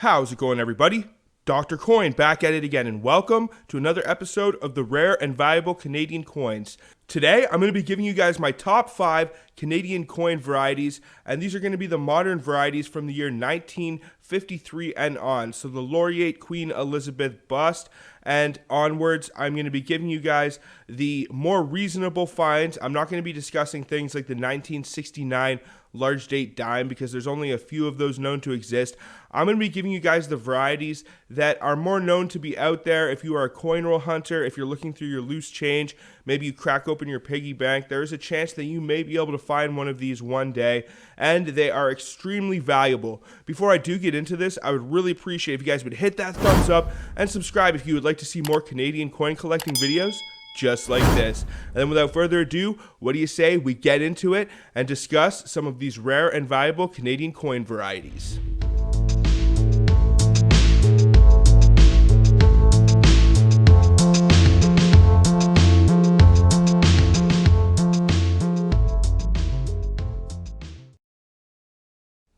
How's it going, everybody? Dr. Coin back at it again, and welcome to another episode of the Rare and Valuable Canadian Coins. Today, I'm going to be giving you guys my top 5 Canadian coin varieties, and these are going to be the modern varieties from the year 1953 and on. So the Laureate Queen Elizabeth bust and onwards. I'm going to be giving you guys the more reasonable finds. I'm not going to be discussing things like the 1969 large date dime because there's only a few of those known to exist. I'm going to be giving you guys the varieties that are more known to be out there. If you are a coin roll hunter, if you're looking through your loose change, maybe you crack open your piggy bank, there is a chance that you may be able to find one of these one day, and they are extremely valuable. Before I do get into this, I would really appreciate if you guys would hit that thumbs up and subscribe if you would like to see more Canadian coin collecting videos just like this. And then without further ado, what do you say we get into it and discuss some of these rare and valuable Canadian coin varieties.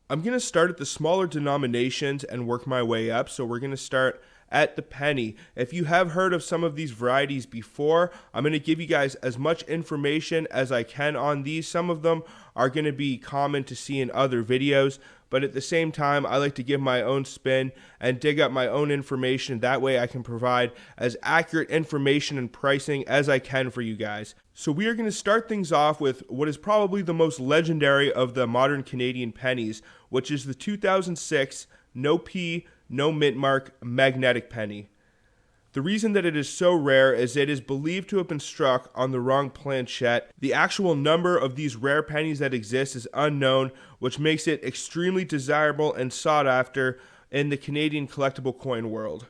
I'm going to start at the smaller denominations and work my way up. So we're going to start at the penny. If you have heard of some of these varieties before, I'm going to give you guys as much information as I can on these. Some of them are going to be common to see in other videos, but at the same time, I like to give my own spin and dig up my own information. That way I can provide as accurate information and pricing as I can for you guys. So we are going to start things off with what is probably the most legendary of the modern Canadian pennies, which is the 2006 no P, no mint mark magnetic penny. The reason that it is so rare is it is believed to have been struck on the wrong planchette. The actual number of these rare pennies that exist is unknown, which makes it extremely desirable and sought after in the Canadian collectible coin world.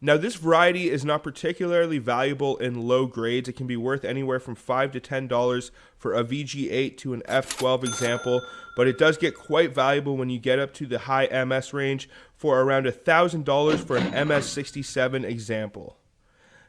Now, this variety is not particularly valuable in low grades. It can be worth anywhere from $5 to $10 for a VG8 to an F12 example, but it does get quite valuable when you get up to the high MS range for around $1,000 for an MS67 example.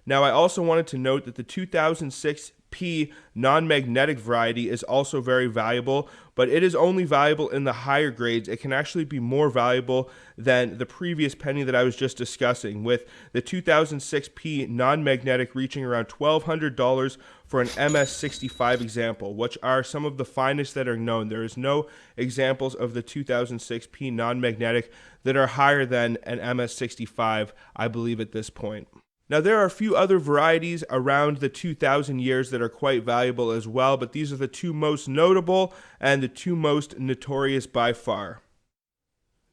Now, I also wanted to note that the 2006 P non-magnetic variety is also very valuable, but it is only valuable in the higher grades. It can actually be more valuable than the previous penny that I was just discussing, with the 2006 P non-magnetic reaching around $1,200 for an MS65 example, which are some of the finest that are known. There is no examples of the 2006 P non-magnetic that are higher than an MS65, I believe, at this point. Now, there are a few other varieties around the 2000 years that are quite valuable as well, but these are the two most notable and the two most notorious by far.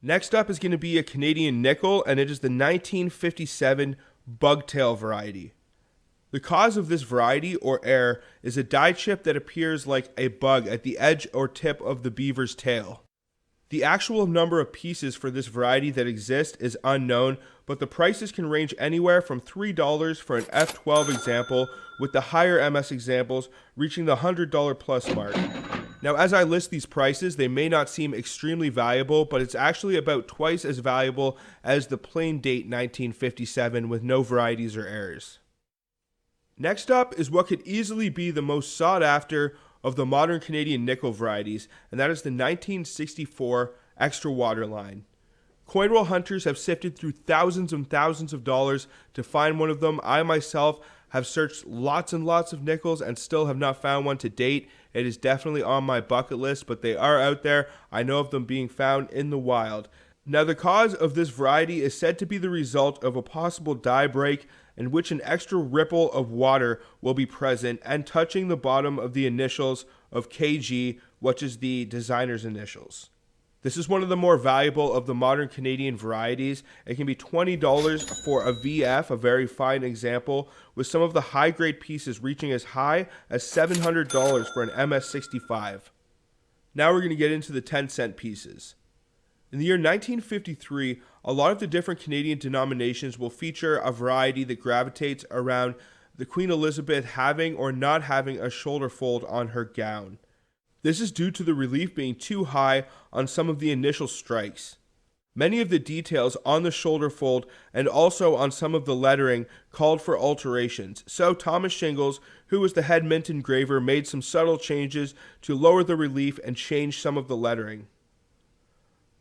Next up is going to be a Canadian nickel, and it is the 1957 bugtail variety. The cause of this variety, or error, is a die chip that appears like a bug at the edge or tip of the beaver's tail. The actual number of pieces for this variety that exist is unknown, but the prices can range anywhere from $3 for an F12 example, with the higher MS examples reaching the $100 plus mark. Now, as I list these prices, they may not seem extremely valuable, but it's actually about twice as valuable as the plain date 1957 with no varieties or errors. Next up is what could easily be the most sought after of the modern Canadian nickel varieties, and that is the 1964 Extra Waterline. Coin roll hunters have sifted through thousands and thousands of dollars to find one of them. I myself have searched lots and lots of nickels and still have not found one to date. It is definitely on my bucket list, but they are out there. I know of them being found in the wild. Now, the cause of this variety is said to be the result of a possible die break in which an extra ripple of water will be present and touching the bottom of the initials of KG, which is the designer's initials. This is one of the more valuable of the modern Canadian varieties. It can be $20 for a VF, a very fine example, with some of the high-grade pieces reaching as high as $700 for an MS65. Now we're going to get into the 10-cent pieces. In the year 1953, a lot of the different Canadian denominations will feature a variety that gravitates around the Queen Elizabeth having or not having a shoulder fold on her gown. This is due to the relief being too high on some of the initial strikes. Many of the details on the shoulder fold and also on some of the lettering called for alterations, so Thomas Shingles, who was the head mint engraver, made some subtle changes to lower the relief and change some of the lettering.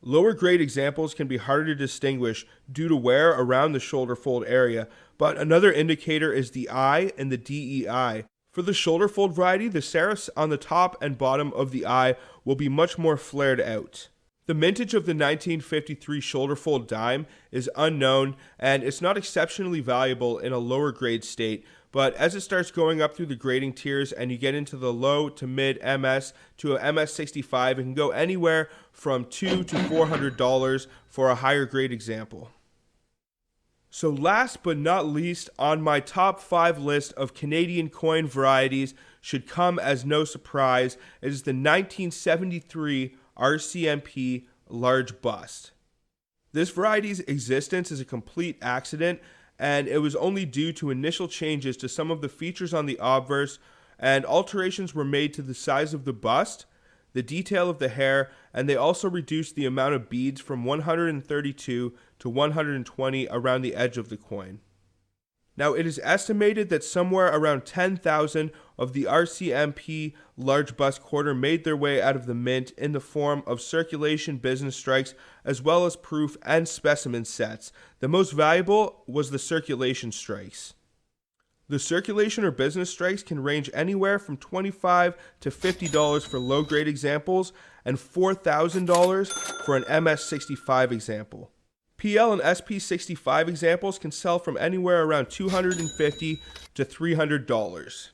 Lower grade examples can be harder to distinguish due to wear around the shoulder fold area, but another indicator is the eye and the DEI. For the shoulder fold variety, the serifs on the top and bottom of the eye will be much more flared out. The mintage of the 1953 shoulder fold dime is unknown, and it's not exceptionally valuable in a lower grade state, but as it starts going up through the grading tiers and you get into the low to mid MS to a MS 65, it can go anywhere from $200 to $400 for a higher grade example. So last but not least, on my top 5 list of Canadian coin varieties, should come as no surprise, is the 1973 RCMP large bust. This variety's existence is a complete accident, and it was only due to initial changes to some of the features on the obverse, and alterations were made to the size of the bust, the detail of the hair, and they also reduced the amount of beads from 132 to 120 around the edge of the coin. Now, it is estimated that somewhere around 10,000 of the RCMP large bust quarter made their way out of the mint in the form of circulation business strikes, as well as proof and specimen sets. The most valuable was the circulation strikes. The circulation or business strikes can range anywhere from $25 to $50 for low-grade examples and $4,000 for an MS65 example. PL and SP65 examples can sell from anywhere around $250 to $300.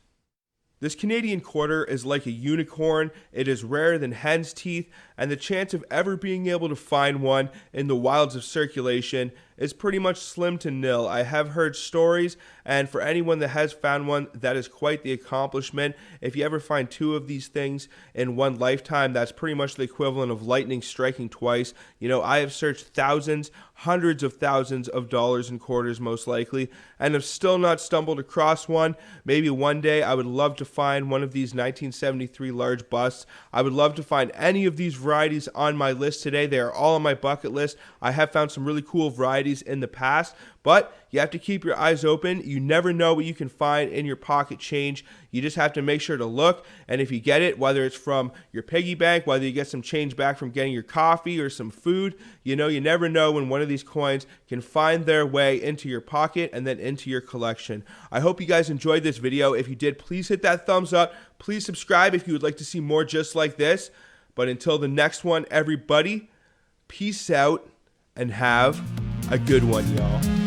This Canadian quarter is like a unicorn. It is rarer than hen's teeth, and the chance of ever being able to find one in the wilds of circulation is pretty much slim to nil. I have heard stories, and for anyone that has found one, that is quite the accomplishment. If you ever find 2 of these things in one lifetime, that's pretty much the equivalent of lightning striking twice. You know, I have searched thousands, hundreds of thousands of dollars in quarters most likely, and have still not stumbled across one. Maybe one day I would love to find one of these 1973 large busts. I would love to find any of these varieties on my list today. They are all on my bucket list. I have found some really cool varieties in the past, but you have to keep your eyes open. You never know what you can find in your pocket change. You just have to make sure to look, and if you get it, whether it's from your piggy bank, whether you get some change back from getting your coffee or some food, you know, you never know when one of these coins can find their way into your pocket and then into your collection. I hope you guys enjoyed this video. If you did, please hit that thumbs up. Please subscribe if you would like to see more just like this. But until the next one, everybody, peace out and have a good one, y'all.